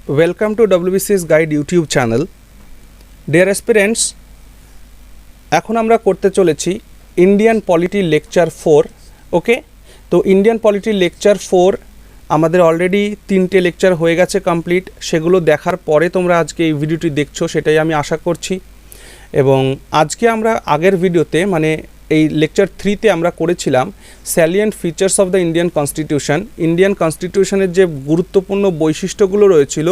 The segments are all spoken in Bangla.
Welcome to WBCS Guide YouTube channel. Dear aspirants, এখন আমরা করতে চলেছি ইন্ডিয়ান পলিটি লেকচার 4। ওকে, তো ইন্ডিয়ান পলিটি লেকচার 4 আমাদের অলরেডি 3টে লেকচার হয়ে গেছে কমপ্লিট। সেগুলো দেখার পরে তোমরা আজকে এই ভিডিওটি দেখছো, সেটাই আমি আশা করছি। এবং আজকে আমরা আগের ভিডিওতে মানে এই লেকচার 3তে আমরা করেছিলাম salient features of the Indian constitution. Indian কনস্টিটিউশনের যে গুরুত্বপূর্ণ বৈশিষ্ট্যগুলো রয়েছিল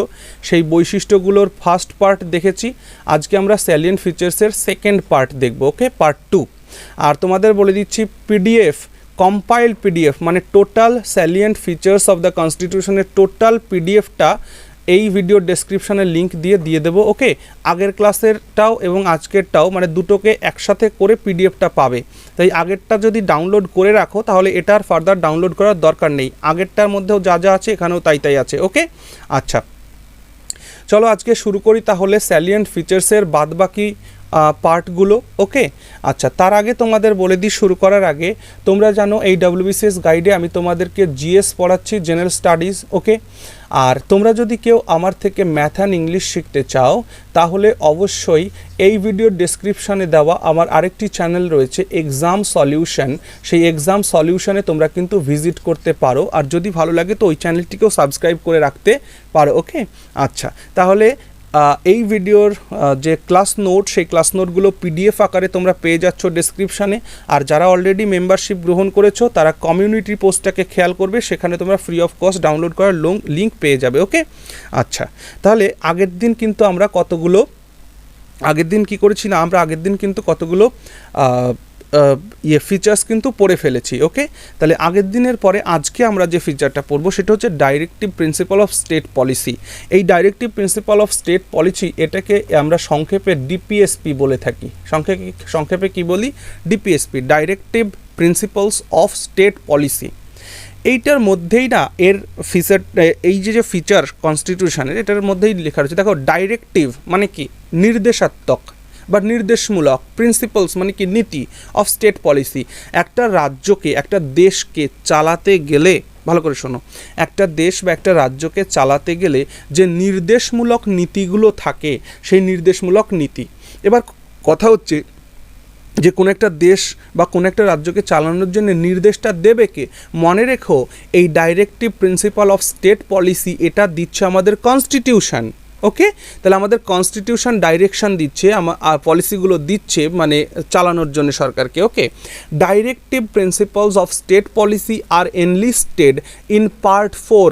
সেই বৈশিষ্ট্যগুলোর ফার্স্ট পার্ট দেখেছি। আজকে আমরা স্যালিয়েন্ট ফিচার্সের সেকেন্ড পার্ট দেখব। ওকে, পার্ট 2। আর তোমাদের বলে দিচ্ছি পিডিএফ, কম্পাইল্ড পিডিএফ মানে total salient features of the কনস্টিটিউশনের টোটাল পিডিএফটা এই ভিডিও ডেসক্রিপশনের লিঙ্ক দিয়ে দেবো। ওকে, আগের ক্লাসেরটাও এবং আজকেরটাও মানে দুটোকে একসাথে করে পিডিএফটা পাবে। তাই আগেরটা যদি ডাউনলোড করে রাখো তাহলে এটার ফার্দার ডাউনলোড করার দরকার নেই। আগেরটার মধ্যেও যা যা আছে এখানেও তাই আছে। ওকে, আচ্ছা চলো আজকে শুরু করি তাহলে স্যালিয়েন্ট ফিচার্সের বাদবাকি পার্টগুলো। ওকে, আচ্ছা তার আগে তোমাদের বলে দিই, শুরু করার আগে তোমরা জানো এই WBCS গাইডে আমি তোমাদেরকে জিএস পড়াচ্ছি, জেনারেল স্টাডিজ। ওকে, আর তোমরা যদি কেউ আমার থেকে ম্যাথ অ্যান্ড ইংলিশ শিখতে চাও তাহলে অবশ্যই এই ভিডিওর ডেসক্রিপশানে দেওয়া আমার আরেকটি চ্যানেল রয়েছে এক্সাম সলিউশন। সেই এক্সাম সলিউশনে তোমরা কিন্তু ভিজিট করতে পারো, আর যদি ভালো লাগে তো ওই চ্যানেলটিকেও সাবস্ক্রাইব করে রাখতে পারো। ওকে, আচ্ছা তাহলে এই ভিডিওর যে ক্লাস নোট সেই ক্লাস নোটগুলো পিডিএফ আকারে তোমরা পেয়ে যাচ্ছ ডেসক্রিপশানে। আর যারা অলরেডি মেম্বারশিপ গ্রহণ করেছো তারা কমিউনিটি পোস্টটাকে খেয়াল করবে, সেখানে তোমরা ফ্রি অফ কস্ট ডাউনলোড করার লিঙ্ক পেয়ে যাবে। ওকে, আচ্ছা তাহলে আগের দিন কি করেছি না, আমরা আগের দিন কিন্তু কতগুলো ফিচার্স কিন্তু পড়ে ফেলেছি। ওকে, তাহলে আগের দিনের পরে আজকে আমরা যে ফিচারটা পড়বো সেটা হচ্ছে directive principle of state policy. এই directive principle of state policy এটাকে আমরা সংক্ষেপে ডিপিএসপি বলে থাকি। সংক্ষেপে কি বলি? DPSP, directive principles of state policy. এইটার মধ্যেই না এর এই যে ফিচার কনস্টিটিউশনের এটার মধ্যেই লেখা রয়েছে। দেখো, ডাইরেক্টিভ মানে কি? নির্দেশাত্মক বা নির্দেশমূলক, প্রিন্সিপালস মানে কি? নীতি অফ স্টেট পলিসি। একটা রাজ্যকে, একটা দেশকে চালাতে গেলে, ভালো করে শোনো, একটা দেশ বা একটা রাজ্যকে চালাতে গেলে যে নির্দেশমূলক নীতিগুলো থাকে সেই নির্দেশমূলক নীতি। এবার কথা হচ্ছে যে কোনো একটা দেশ বা কোনো একটা রাজ্যকে চালানোর জন্য নির্দেশটা দেবে কে? মনে রেখো, এই directive principle of state policy এটা দিচ্ছে আমাদের কনস্টিটিউশন। ওকে, তাহলে আমাদের কনস্টিটিউশন ডাইরেকশন দিচ্ছে, পলিসিগুলো দিচ্ছে মানে চালানোর জন্য সরকারকে। Okay, directive principles of state policy আর এনলিস্টেড ইন পার্ট 4।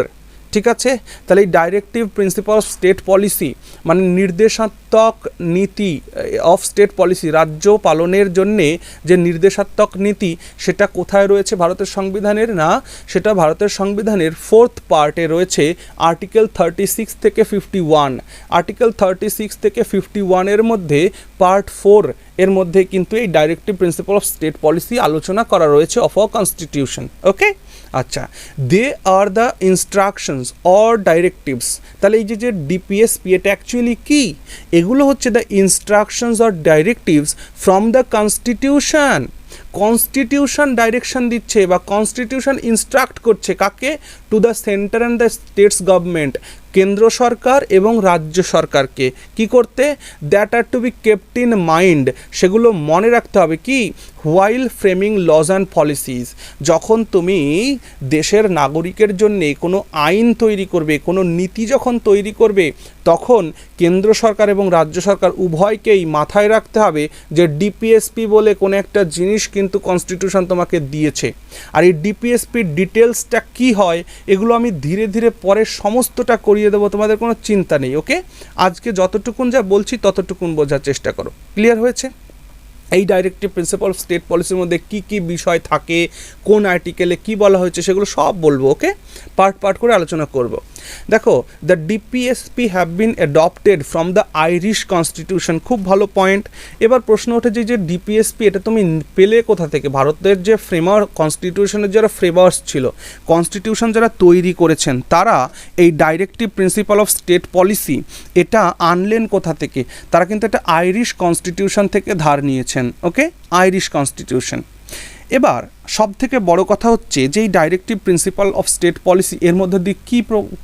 ঠিক আছে, তাহলে এই directive principle of state policy মানে নির্দেশাত্মক নীতি অফ স্টেট পলিসি, রাজ্য পালনের জন্যে যে নির্দেশাত্মক নীতি সেটা কোথায় রয়েছে ভারতের সংবিধানের? না, সেটা ভারতের সংবিধানের 4th পার্টে রয়েছে, আর্টিকেল 36 থেকে 51। আর্টিকেল 36 থেকে 51-এর মধ্যে পার্ট 4 এর মধ্যে কিন্তু এই directive principle of state policy আলোচনা করা রয়েছে অফ আওয়ার কনস্টিটিউশন। ওকে, আচ্ছা, they are the instructions or directives. তাহলে এই যে ডিপিএসপি এটা অ্যাকচুয়ালি কি? এগুলো হচ্ছে the instructions or directives from the constitution. Constitution direction দিচ্ছে বা কনস্টিটিউশন ইনস্ট্রাক্ট করছে কাকে? To the centre and the states government, কেন্দ্র সরকার এবং রাজ্য সরকারকে কি করতে? That are to be kept in mind, সেগুলো মনে রাখতে হবে কি? While framing laws and policies. যখন তুমি দেশের নাগরিকের জন্যে কোনো আইন তৈরি করবে, কোনো নীতি যখন তৈরি করবে, তখন কেন্দ্র সরকার এবং রাজ্য সরকার উভয়কেই মাথায় রাখতে হবে যে ডিপিএসপি বলে কোনো একটা জিনিস কিন্তু কনস্টিটিউশন তোমাকে দিয়েছে। আর এই ডিপিএসপির ডিটেলসটা কি হয় এগুলো আমি ধীরে ধীরে পরে সমস্তটা করিয়ে দেবো, তোমাদের কোনো চিন্তা নেই। ওকে, আজকে যতটুকুন যা বলছি ততটুকুন বোঝার চেষ্টা করো। ক্লিয়ার হয়েছে? এই ডাইরেক্টিভ প্রিন্সিপাল অফ স্টেট পলিসির মধ্যে কি কি বিষয় থাকে, কোন আর্টিকেলে কি বলা হয়েছে সেগুলো সব বলবো। ওকে, পার্ট করে আলোচনা করব। দেখো, the DPSP have been adopted from the Irish constitution. খুব ভালো পয়েন্ট। এবার প্রশ্ন ওঠে যে ডিপিএসপি এটা তুমি পেলে কোথা থেকে? ভারতের যে ফ্রেমার, কনস্টিটিউশনের যারা ফ্রেমার্স ছিল, কনস্টিটিউশন যারা তৈরি করেছেন, তারা এই directive principle of state policy এটা আনলেন কোথা থেকে? তারা কিন্তু একটা আইরিশ কনস্টিটিউশন থেকে ধার নিয়েছেন। ওকে, আইরিশ কনস্টিটিউশন। এবার সবথেকে বড় কথা হচ্ছে যে এই directive principle of state policy এর মধ্যে দিয়ে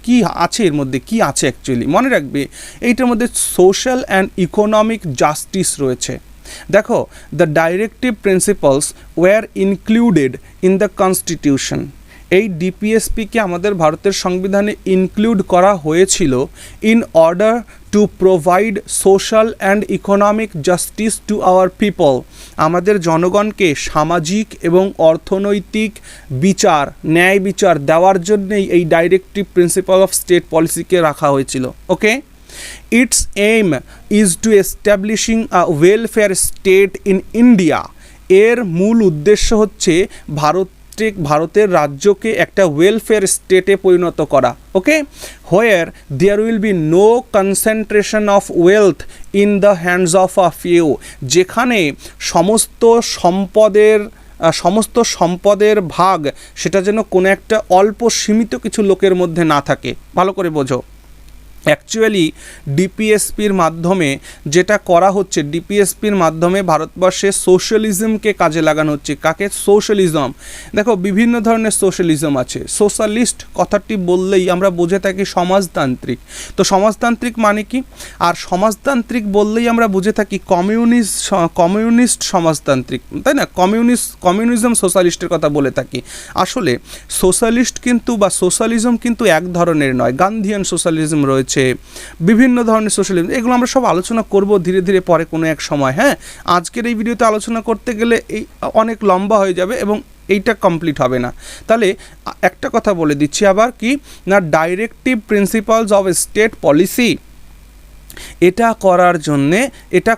কী আছে, এর মধ্যে কী আছে অ্যাকচুয়ালি মনে রাখবে, এইটার মধ্যে সোশ্যাল অ্যান্ড ইকোনমিক জাস্টিস রয়েছে। দেখো, the directive principles were included in the constitution. এই ডিপিএসপিকে আমাদের ভারতের সংবিধানে ইনক্লুড করা হয়েছিল in order to provide social and economic justice to our people. আমাদের জনগণকে সামাজিক এবং অর্থনৈতিক বিচার, ন্যায় বিচার দেওয়ার জন্যেই এই ডাইরেক্টিভ প্রিন্সিপাল অফ স্টেট পলিসিকে রাখা হয়েছিল। Okay, its aim is to establishing a welfare state in India. এর মূল উদ্দেশ্য হচ্ছে ভারতের রাজ্যকে একটা ওয়েলফেয়ার স্টেটে পরিণত করা। Okay, where there will be no concentration of wealth in the hands of a few. যেখানে সমস্ত সম্পদের ভাগ সেটা যেন কোনো একটা অল্প সীমিত কিছু লোকের মধ্যে না থাকে। ভালো করে বোঝো, অ্যাকচুয়ালি ডিপিএসপির মাধ্যমে যেটা করা হচ্ছে, ডিপিএসপির মাধ্যমে ভারতবর্ষে সোশ্যালিজমকে কাজে লাগানো হচ্ছে। কাকে? সোশ্যালিজম। দেখো, বিভিন্ন ধরনের সোশ্যালিজম আছে। সোশ্যালিস্ট কথাটি বললেই আমরা বুঝে থাকি সমাজতান্ত্রিক। তো সমাজতান্ত্রিক মানে কি? আর সমাজতান্ত্রিক বললেই আমরা বুঝে থাকি কমিউনিস্ট সমাজতান্ত্রিক, তাই না? কমিউনিজম সোশ্যালিস্টের কথা বলে থাকি। আসলে সোশ্যালিস্ট কিন্তু বা সোশ্যালিজম কিন্তু এক ধরনের নয়। গান্ধিয়ান সোশ্যালিজম রয়েছে, বিভিন্ন ধরনের সোশ্যালিজম, এগুলো আমরা সব আলোচনা করব ধীরে ধীরে পরে কোনো এক সময়। হ্যাঁ, আজকের এই ভিডিওতে আলোচনা করতে গেলে এই অনেক লম্বা হয়ে যাবে এবং এইটা কমপ্লিট হবে না। তাহলে একটা কথা বলে দিচ্ছি আবার, কি না, directive principles of state policy এটা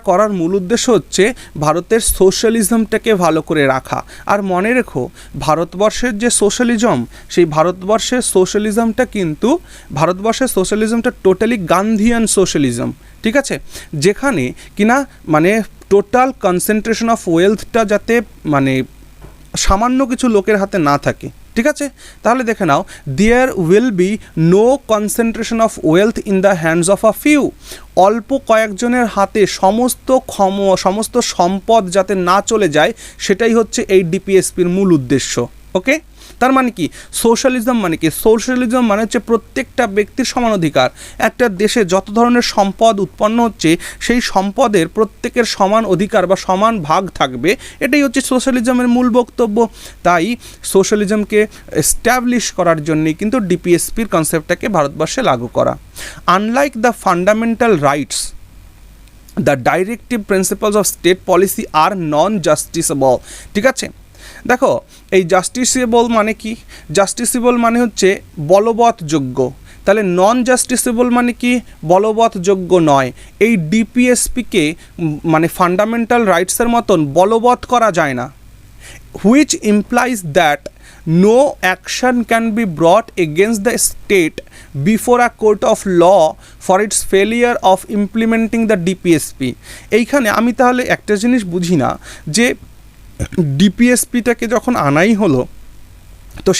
করার মূল উদ্দেশ্য হচ্ছে ভারতের সোশ্যালিজমটাকে ভালো করে রাখা। আর মনে রেখো, ভারতবর্ষের যে সোশ্যালিজম, সেই ভারতবর্ষের সোশ্যালিজমটা টোটালি গান্ধিয়ান সোশ্যালিজম। ঠিক আছে, যেখানে কিনা মানে টোটাল কনসেন্ট্রেশন অফ ওয়েলথটা যাতে মানে সামান্য কিছু লোকের হাতে না থাকে। ঠিক আছে, তাহলে দেখে নাও, there will be no concentration of wealth in the hands of a few. অল্প কয়েকজনের হাতে সমস্ত সম্পদ যাতে না চলে যায়, সেটাই হচ্ছে এই ডিপিএসপির মূল উদ্দেশ্য। ওকে, তার মানে কি? সোশ্যালিজম মানে কি? সোশ্যালিজম মানে হচ্ছে প্রত্যেকটা ব্যক্তির সমান অধিকার। একটা দেশে যত ধরনের সম্পদ উৎপন্ন হচ্ছে, সেই সম্পদের প্রত্যেকের সমান অধিকার বা সমান ভাগ থাকবে। এটাই হচ্ছে সোশ্যালিজমের মূল বক্তব্য। তাই সোশ্যালিজমকে এস্টাবলিশ করার জন্যই কিন্তু ডিপিএসপির কনসেপ্টটাকে ভারতবর্ষে লাগু করা। Unlike the fundamental rights, the directive principles of state policy are non justiciable. ঠিক আছে, দেখো, এই জাস্টিসেবল মানে কি? জাস্টিসেবল মানে হচ্ছে বলবৎযোগ্য। তাহলে নন জাস্টিসেবল মানে কি? বলবৎযোগ্য নয়। এই ডিপিএসপিকে মানে ফান্ডামেন্টাল রাইটসের মতন বলবৎ করা যায় না। Which implies that no action can be brought against the state before a court of law for its failure of implementing the DPSP. এইখানে আমি তাহলে একটা জিনিস বুঝি না, যে ডিপিএসপিটাকে যখন আনাই হলো, তো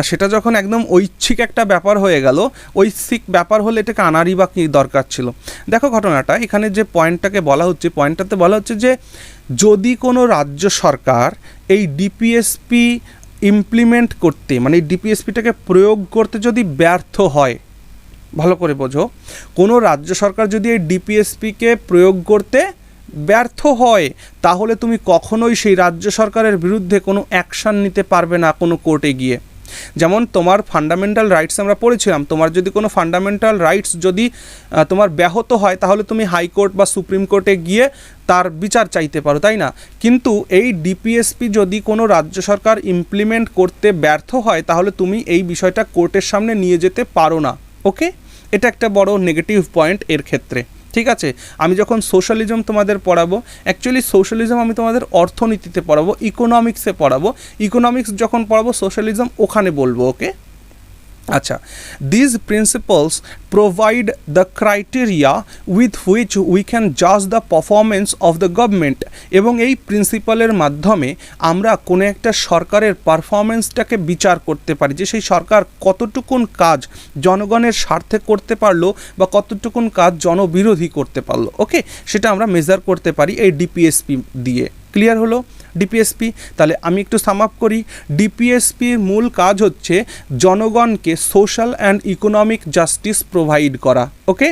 সেটা যখন একদম ঐচ্ছিক একটা ব্যাপার হয়ে গেল, ঐচ্ছিক ব্যাপার হলে এটাকে আনারই বা কী দরকার ছিল? দেখো ঘটনাটা, এখানে যে পয়েন্টটাতে বলা হচ্ছে যে যদি কোনো রাজ্য সরকার এই ডিপিএসপি ইমপ্লিমেন্ট করতে, মানে এই ডিপিএসপিটাকে প্রয়োগ করতে যদি ব্যর্থ হয়, ভালো করে বোঝো, কোনো রাজ্য সরকার যদি এই ডিপিএসপিকে প্রয়োগ করতে ব্যর্থ হয়, তাহলে তুমি কখনোই সেই রাজ্য সরকারের বিরুদ্ধে কোনো অ্যাকশান নিতে পারবে না কোনো কোর্টে গিয়ে। যেমন তোমার ফান্ডামেন্টাল রাইটস আমরা পড়েছিলাম, তোমার যদি কোনো ফান্ডামেন্টাল রাইটস যদি তোমার ব্যাহত হয়, তাহলে তুমি হাইকোর্ট বা সুপ্রিম কোর্টে গিয়ে তার বিচার চাইতে পারো, তাই না? কিন্তু এই ডিপিএসপি যদি কোনো রাজ্য সরকার ইমপ্লিমেন্ট করতে ব্যর্থ হয়, তাহলে তুমি এই বিষয়টা কোর্টের সামনে নিয়ে যেতে পারো না। ওকে, এটা একটা বড় নেগেটিভ পয়েন্ট এর ক্ষেত্রে। ঠিক আছে, আমি যখন সোশ্যালিজম তোমাদের পড়াবো, অ্যাকচুয়ালি সোশ্যালিজম আমি তোমাদের অর্থনীতিতে পড়াবো, ইকোনমিক্সে পড়াবো। ইকোনমিক্স যখন পড়াবো সোশ্যালিজম ওখানে বলবো। ওকে, আচ্ছা, this principles provide the criteria with which we can জাজ the performance of the government. এবং এই প্রিন্সিপালের মাধ্যমে আমরা কোনো একটা সরকারের পারফরমেন্সটাকে বিচার করতে পারি, যে সেই সরকার কতটুকুন কাজ জনগণের স্বার্থে করতে পারলো বা কতটুকুন কাজ জনবিরোধী করতে পারলো। ওকে, সেটা আমরা মেজার করতে পারি এই ডিপিএসপি দিয়ে। ক্লিয়ার হলো ডিপিএসপি। তাহলে আমি একটু সাম আপ করি। ডিপিএসপির মূল কাজ হচ্ছে জনগণকে social and economic justice provide করা, ওকে।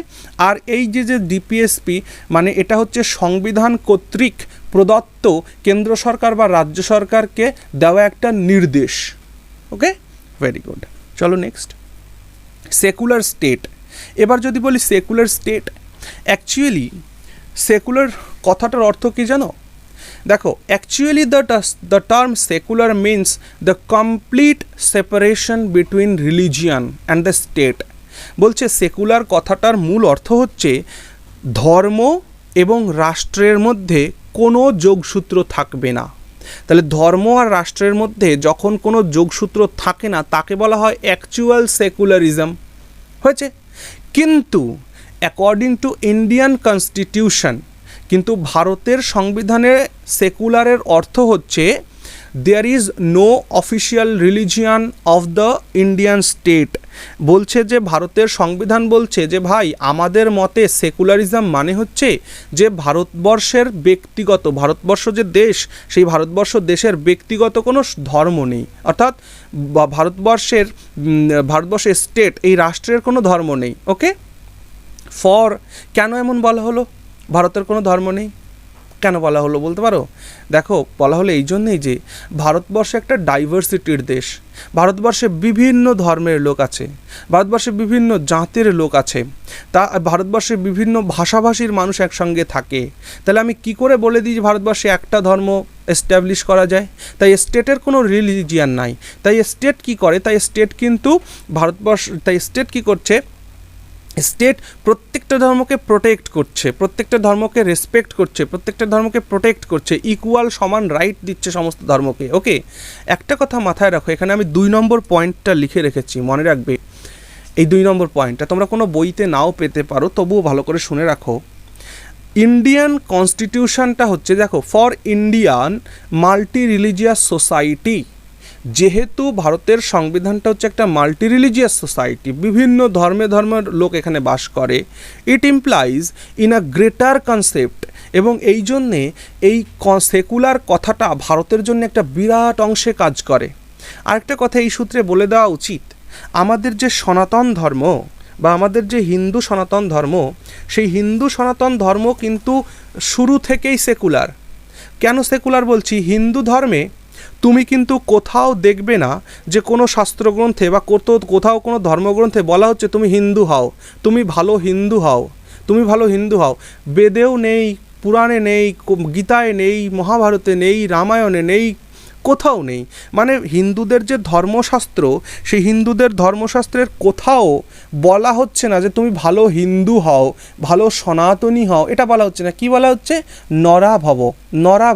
আর এই যে ডিপিএসপি মানে এটা হচ্ছে সংবিধান কর্তৃক প্রদত্ত কেন্দ্র সরকার বা রাজ্য সরকারকে দেওয়া একটা নির্দেশ, ওকে, ভেরি গুড। চলো নেক্সট, সেকুলার স্টেট। এবার যদি বলি সেকুলার স্টেট, অ্যাকচুয়ালি সেকুলার কথাটার অর্থ কী জানো? দেখো, actually the term secular means the complete separation between religion and the state. বলছে সেকুলার কথাটার মূল অর্থ হচ্ছে ধর্ম এবং রাষ্ট্রের মধ্যে কোনো যোগসূত্র থাকবে না। তাহলে ধর্ম আর রাষ্ট্রের মধ্যে যখন কোনো যোগসূত্র থাকে না তাকে বলা হয় অ্যাকচুয়াল সেকুলারিজম, হয়েছে। কিন্তু অ্যাকর্ডিং টু ইন্ডিয়ান কনস্টিটিউশন, কিন্তু ভারতের সংবিধানে সেকুলারের অর্থ হচ্ছে there is no official religion of the Indian state. বলছে যে ভারতের সংবিধান বলছে যে ভাই আমাদের মতে সেকুলারিজম মানে হচ্ছে যে ভারতবর্ষের ব্যক্তিগত, ভারতবর্ষ যে দেশ সেই ভারতবর্ষ দেশের ব্যক্তিগত কোনো ধর্ম নেই, অর্থাৎ ভারতবর্ষের স্টেট এই রাষ্ট্রের কোনো ধর্ম নেই, ওকে। কেন এমন বলা হলো ভারতের কোনো ধর্ম নেই? কেন বলা হলো বলতে পারো? দেখো, বলা হলো এই জন্যেই যে ভারতবর্ষ একটা ডাইভার্সিটির দেশ। ভারতবর্ষে বিভিন্ন ধর্মের লোক আছে, ভারতবর্ষে বিভিন্ন জাতের লোক আছে, তা ভারতবর্ষে বিভিন্ন ভাষাভাষীর মানুষ একসঙ্গে থাকে। তাহলে আমি কি করে বলে দিই যে ভারতবর্ষে একটা ধর্ম এস্টাবলিশ করা যায়? তাই স্টেটের কোনো রিলিজিয়ান নাই। তাই স্টেট কি করে? তাই স্টেট কি করছে? স্টেট প্রত্যেকটা ধর্মকে প্রোটেক্ট করছে, প্রত্যেকটা ধর্মকে রেসপেক্ট করছে, প্রত্যেকটা ধর্মকে প্রোটেক্ট করছে, ইকুয়াল সমান রাইট দিচ্ছে সমস্ত ধর্মকে, ওকে। একটা কথা মাথায় রাখো, এখানে আমি 2 নম্বর পয়েন্টটা লিখে রেখেছি, মনে রাখবে। এই 2 নম্বর পয়েন্টটা তোমরা কোনো বইতে নাও পেতে পারো, তবুও ভালো করে শুনে রাখো। ইন্ডিয়ান কনস্টিটিউশনটা হচ্ছে, দেখো, for Indian multi religious society. যেহেতু ভারতের সংবিধানটা হচ্ছে একটা মাল্টি রিলিজিয়াস সোসাইটি, বিভিন্ন ধর্মের লোক এখানে বাস করে, ইট implies in a greater concept. এবং এই জন্যে এই সেকুলার কথাটা ভারতের জন্য একটা বিরাট অংশে কাজ করে। আরেকটা কথা এই সূত্রে বলে দেওয়া উচিত, আমাদের যে সনাতন ধর্ম বা আমাদের যে হিন্দু সনাতন ধর্ম, সেই হিন্দু সনাতন ধর্ম কিন্তু শুরু থেকেই সেকুলার। কেন সেকুলার বলছি? হিন্দু ধর্মে তুমি কিন্তু কোথাও দেখবে না যে কোনো শাস্ত্রগ্রন্থে বা কোথাও কোনো ধর্মগ্রন্থে বলা হচ্ছে তুমি হিন্দু হও, তুমি ভালো হিন্দু হও, তুমি ভালো হিন্দু হও। বেদেও নেই, পুরাণে নেই, গীতায় নেই, মহাভারতে নেই, রামায়ণে নেই, কোথাও নেই। মানে হিন্দুদের যে ধর্মশাস্ত্র, সেই হিন্দুদের ধর্মশাস্ত্রের কোথাও বলা হচ্ছে না যে তুমি ভালো হিন্দু হও, ভালো সনাতনী হও, এটা বলা হচ্ছে না। কি বলা হচ্ছে? নরা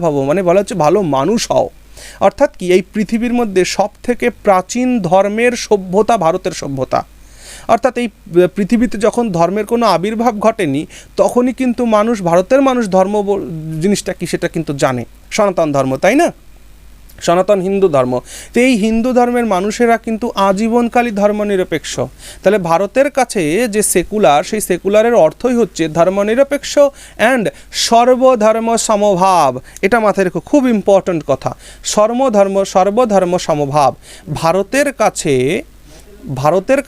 ভব, মানে বলা হচ্ছে ভালো মানুষ হও। অর্থাৎ কি, এই পৃথিবীর মধ্যে সবথেকে প্রাচীন ধর্মের সভ্যতা ভারতের সভ্যতা। অর্থাৎ এই পৃথিবীতে যখন ধর্মের কোনো আবির্ভাব ঘটেনি তখনই কিন্তু ভারতের মানুষ ধর্ম জিনিসটা কি সেটা কিন্তু জানে, সনাতন ধর্ম, তাই না? সনাতন হিন্দু ধর্ম। তো এই হিন্দু ধর্মের মানুষেরা কিন্তু আজীবনকালী ধর্মনিরপেক্ষ। তাহলে ভারতের কাছে যে সেকুলার, সেই সেকুলারের অর্থই হচ্ছে ধর্মনিরপেক্ষ অ্যান্ড সর্বধর্ম সমভাব। এটা মাথায় রেখো, খুব ইম্পর্ট্যান্ট কথা, সর্বধর্ম সমভাব। ভারতের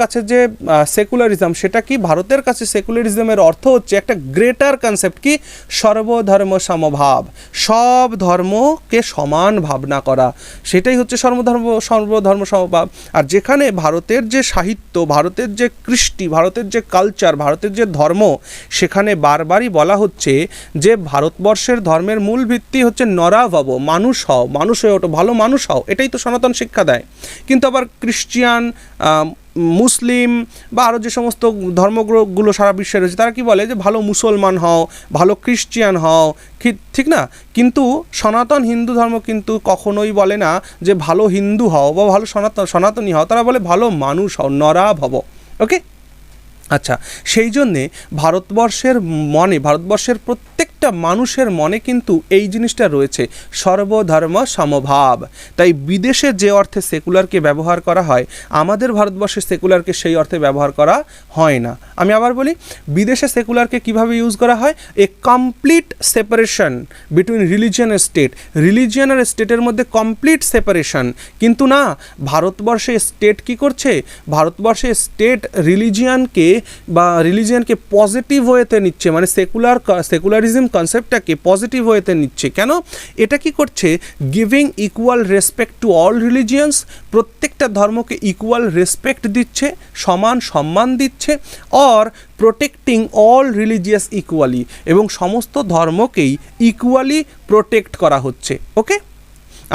কাছে যে সেকুলারিজম, সেটা কি? ভারতের কাছে সেকুলারিজমের অর্থ হচ্ছে একটা গ্রেটার কনসেপ্ট, কি? সর্বধর্ম সমভাব, সব ধর্মকে সমান ভাবনা করা, সেটাই হচ্ছে সর্বধর্ম সমভাব। আর যেখানে ভারতের যে সাহিত্য, ভারতের যে কৃষ্টি, ভারতের যে কালচার, ভারতের যে ধর্ম, সেখানে বারবারই বলা হচ্ছে যে ভারতবর্ষের ধর্মের মূল ভিত্তি হচ্ছে নরা ভব, মানুষ হও, মানুষ হয়ে ওঠো, ভালো মানুষ হও, এটাই তো সনাতন শিক্ষা দেয়। কিন্তু আবার ক্রিশ্চিয়ান, মুসলিম বা আরও যে সমস্ত ধর্মগুলো সারা বিশ্বে রয়েছে, তারা কি বলে যে ভালো মুসলমান হও, ভালো ক্রিশ্চিয়ান হও, ঠিক না? কিন্তু সনাতন হিন্দু ধর্ম কিন্তু কখনোই বলে না যে ভালো হিন্দু হও বা ভালো সনাতনী হও, তারা বলে ভালো মানুষ হও, নরা ভব, ওকে। আচ্ছা, সেই জন্যে ভারতবর্ষের প্রত্যেকটা মানুষের মনে কিন্তু এই জিনিসটা রয়েছে, সর্বধর্ম সমভাব। তাই বিদেশে যে অর্থে সেকুলারকে ব্যবহার করা হয়, আমাদের ভারতবর্ষে সেকুলারকে সেই অর্থে ব্যবহার করা হয় না। আমি আবার বলি, বিদেশে সেকুলারকে কিভাবে ইউজ করা হয়, এ কমপ্লিট সেপারেশন বিটুইন রিলিজিয়ান আর স্টেট, রিলিজিয়ান আর স্টেটের মধ্যে কমপ্লিট সেপারেশন। কিন্তু না, ভারতবর্ষে স্টেট কি করছে, ভারতবর্ষে স্টেট রিলিজিয়ানকে পজিটিভ ওয়েতে নিচ্ছে, মানে সেকুলারিজম কনসেপ্টটাকে পজিটিভ ওয়েতে নিচ্ছে। কেন? এটা কি করছে, giving equal respect to all religions, প্রত্যেকটা ধর্মকে ইকুয়াল রেসপেক্ট দিচ্ছে, সমান সম্মান দিচ্ছে, or protecting all religious equally, এবং সমস্ত ধর্মকেই ইকুয়ালি প্রোটেক্ট করা হচ্ছে। ওকে,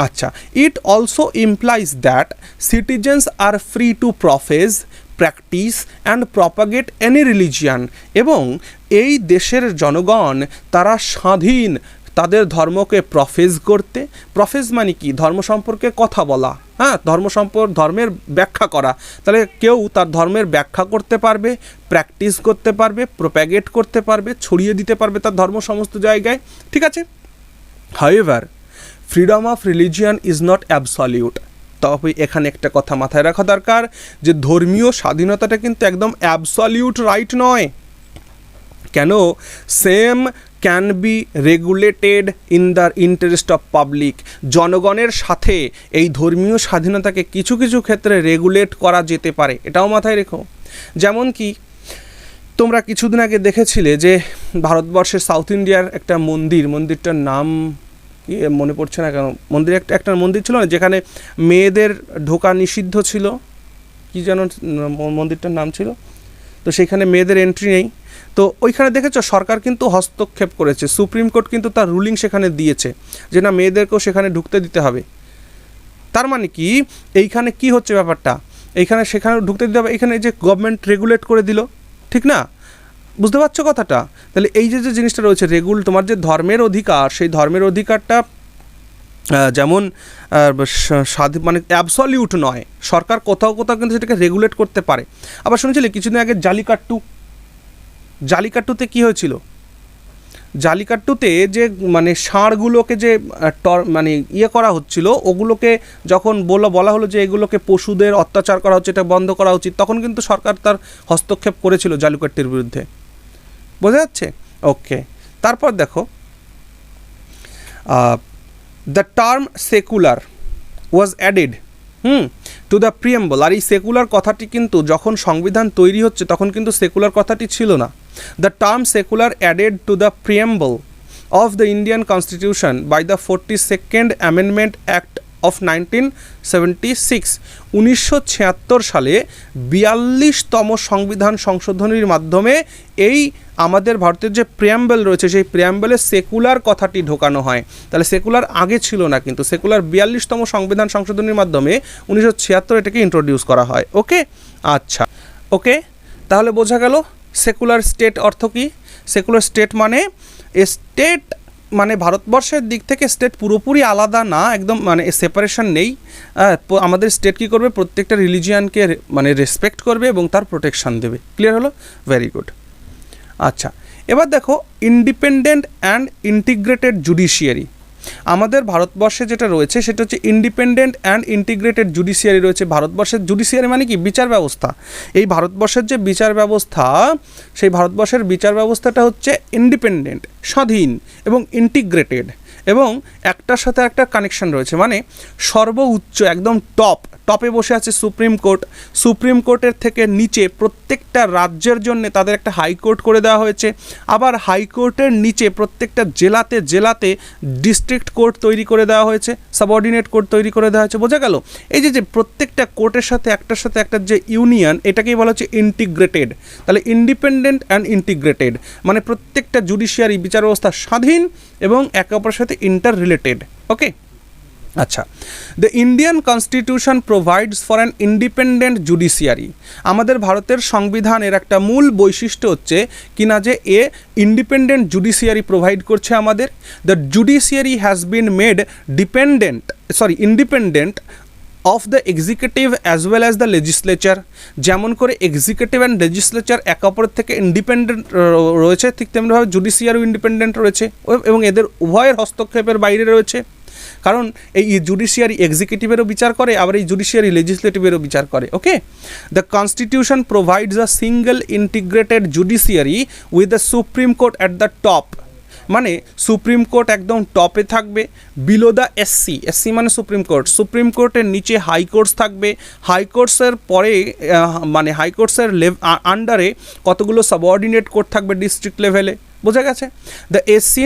আচ্ছা, it also implies that citizens are free to profess, practice and propagate any religion, এবং এই দেশের জনগণ তারা স্বাধীন তাদের ধর্মকে প্রফেস করতে। প্রফেস মানে কি, ধর্ম সম্পর্কে কথা বলা, হ্যাঁ, ধর্মের ব্যাখ্যা করা। তাহলে কেউ তার ধর্মের ব্যাখ্যা করতে পারবে, প্র্যাকটিস করতে পারবে, প্রোপ্যাগেট করতে পারবে, ছড়িয়ে দিতে পারবে তার ধর্ম সমস্ত জায়গায়, ঠিক আছে। However freedom of religion is not absolute. তবে এখানে একটা কথা মাথায় রাখা দরকার, যে ধর্মীয় স্বাধীনতাটা কিন্তু একদম অ্যাবসলিউট রাইট নয়। কেন? Same can be regulated in the interest of public. জনগণের সাথে এই ধর্মীয় স্বাধীনতাকে কিছু কিছু ক্ষেত্রে রেগুলেট করা যেতে পারে, এটাও মাথায় রেখো। যেমন কি, তোমরা কিছুদিন আগে দেখেছিলে যে ভারতবর্ষের সাউথ ইন্ডিয়ার একটা মন্দিরটার নাম মনে পড়ছে না কেন, একটা মন্দির ছিল না যেখানে মেয়েদের ঢোকা নিষিদ্ধ ছিল, কি যেন মন্দিরটার নাম ছিল, তো সেখানে মেয়েদের এন্ট্রি নেই। তো ওইখানে দেখেছো সরকার কিন্তু হস্তক্ষেপ করেছে, সুপ্রিম কোর্ট কিন্তু তার রুলিং সেখানে দিয়েছে যে না, মেয়েদেরকেও সেখানে ঢুকতে দিতে হবে। তার মানে কি, এইখানে কি হচ্ছে ব্যাপারটা, সেখানে ঢুকতে দিতে হবে, এখানে যে গভর্নমেন্ট রেগুলেট করে দিল, ঠিক না? বুঝতে পারছো কথাটা? তাহলে এই যে জিনিসটা রয়েছে, তোমার যে ধর্মের অধিকার, সেই ধর্মের অধিকারটা যেমন মানে অ্যাবসলিউট নয়, সরকার কোথাও কিন্তু সেটাকে রেগুলেট করতে পারে। আবার শুনেছিলে কিছুদিন আগে জালিকাট্টুতে কি হয়েছিল, জালিকাট্টুতে যে মানে ষাঁড়গুলোকে যে মানে করা হচ্ছিল, ওগুলোকে যখন বলা হলো যে এগুলোকে পশুদের অত্যাচার করা হচ্ছে, এটা বন্ধ করা উচিত, তখন কিন্তু সরকার তার হস্তক্ষেপ করেছিল জালিকাট্টির বিরুদ্ধে। বোঝা যাচ্ছে? ওকে, তারপর দেখো, the term secular was added to the preamble. আর এই সেকুলার কথাটি কিন্তু যখন সংবিধান তৈরি হচ্ছে তখন কিন্তু সেকুলার কথাটি ছিল না। The term secular added to the preamble of the Indian constitution by the 42nd amendment act of 1976। 1976 সালে 42তম সংবিধান সংশোধনীর মাধ্যমে এই আমাদের ভারতের যে প্রিয়াম্বল রয়েছে, সেই প্রিয়াম্বলে সেকুলার কথাটি ঢোকানো হয়। তাহলে সেকুলার আগে ছিল না, কিন্তু সেকুলার 42তম সংবিধান সংশোধনীর মাধ্যমে 1976 এটাকে ইন্ট্রোডিউস করা হয়। ওকে, আচ্ছা, ওকে, তাহলে বোঝা গেল সেকুলার স্টেট অর্থ কী। সেকুলার স্টেট মানে স্টেট মানে ভারতবর্ষের দিক থেকে স্টেট পুরোপুরি আলাদা না, একদম মানে সেপারেশন নেই। আমাদের স্টেট কী করবে, প্রত্যেকটা রিলিজিয়ানকে মানে রেসপেক্ট করবে এবং তার প্রোটেকশন দেবে। ক্লিয়ার হলো? Very good. আচ্ছা, এবার দেখো, ইন্ডিপেন্ডেন্ট অ্যান্ড ইন্টিগ্রেটেড জুডিশিয়ারি। আমাদের ভারতবর্ষে যেটা রয়েছে সেটা হচ্ছে ইন্ডিপেন্ডেন্ট অ্যান্ড ইন্টিগ্রেটেড জুডিশিয়ারি রয়েছে। ভারতবর্ষের জুডিশিয়ারি মানে কি, বিচার ব্যবস্থা। এই ভারতবর্ষের যে বিচার ব্যবস্থা, সেই ভারতবর্ষের বিচার ব্যবস্থাটা হচ্ছে ইন্ডিপেন্ডেন্ট, স্বাধীন এবং ইন্টিগ্রেটেড, এবং একটার সাথে একটা কানেকশন রয়েছে। মানে সর্বোচ্চ একদম টপে বসে আছে সুপ্রিম কোর্ট। সুপ্রিম কোর্টের থেকে নিচে প্রত্যেকটা রাজ্যের জন্য তাদের একটা হাইকোর্ট করে দেওয়া হয়েছে। আবার হাইকোর্টের নিচে প্রত্যেকটা জেলাতে ডিস্ট্রিক্ট কোর্ট তৈরি করে দেওয়া হয়েছে, সাবঅর্ডিনেট কোর্ট তৈরি করে দেওয়া হয়েছে। বোঝা গেল? এই যে প্রত্যেকটা কোর্টের সাথে একটার যে ইউনিয়ন, এটাকেই বলা হচ্ছে ইন্টিগ্রেটেড। তাহলে ইন্ডিপেন্ডেন্ট অ্যান্ড ইন্টিগ্রেটেড মানে প্রত্যেকটা জুডিশিয়ারি বিচার ব্যবস্থা স্বাধীন এবং একে অপরের সাথে ইন্টার রিলেটেড। ওকে, আচ্ছা, the Indian constitution provides for an independent judiciary. আমাদের ভারতের সংবিধানের একটা মূল বৈশিষ্ট্য হচ্ছে কিনা যে ইন্ডিপেন্ডেন্ট জুডিশিয়ারি প্রোভাইড করছে আমাদের। The judiciary has been made independent of the executive as well as the legislature, যেমন করে এক্সিকিউটিভ অ্যান্ড লেজিসলেচার একে অপরের থেকে ইন্ডিপেন্ডেন্ট রয়েছে, ঠিক তেমনিভাবে জুডিশিয়ারিও ইন্ডিপেন্ডেন্ট রয়েছে এবং এদের উভয়ের হস্তক্ষেপের বাইরে রয়েছে। কারণ এই জুডিশিয়ারি এক্সিকিউটিভেরও বিচার করে, আবার এই জুডিশিয়ারি লেজিসলেটিভেরও বিচার করে। Okay, the constitution provides a single integrated judiciary with the supreme court at the top, মানে সুপ্রিম কোর্ট একদম টপে থাকবে, বিলো দ্য এসসি মানে সুপ্রিম কোর্টের নিচে হাইকোর্টস থাকবে, হাইকোর্টসের পরে মানে হাইকোর্টসের আন্ডারে কতগুলো সাবঅর্ডিনেট কোর্ট থাকবে ডিস্ট্রিক্ট লেভেলে, বোঝা গেছে। দ্য এসসি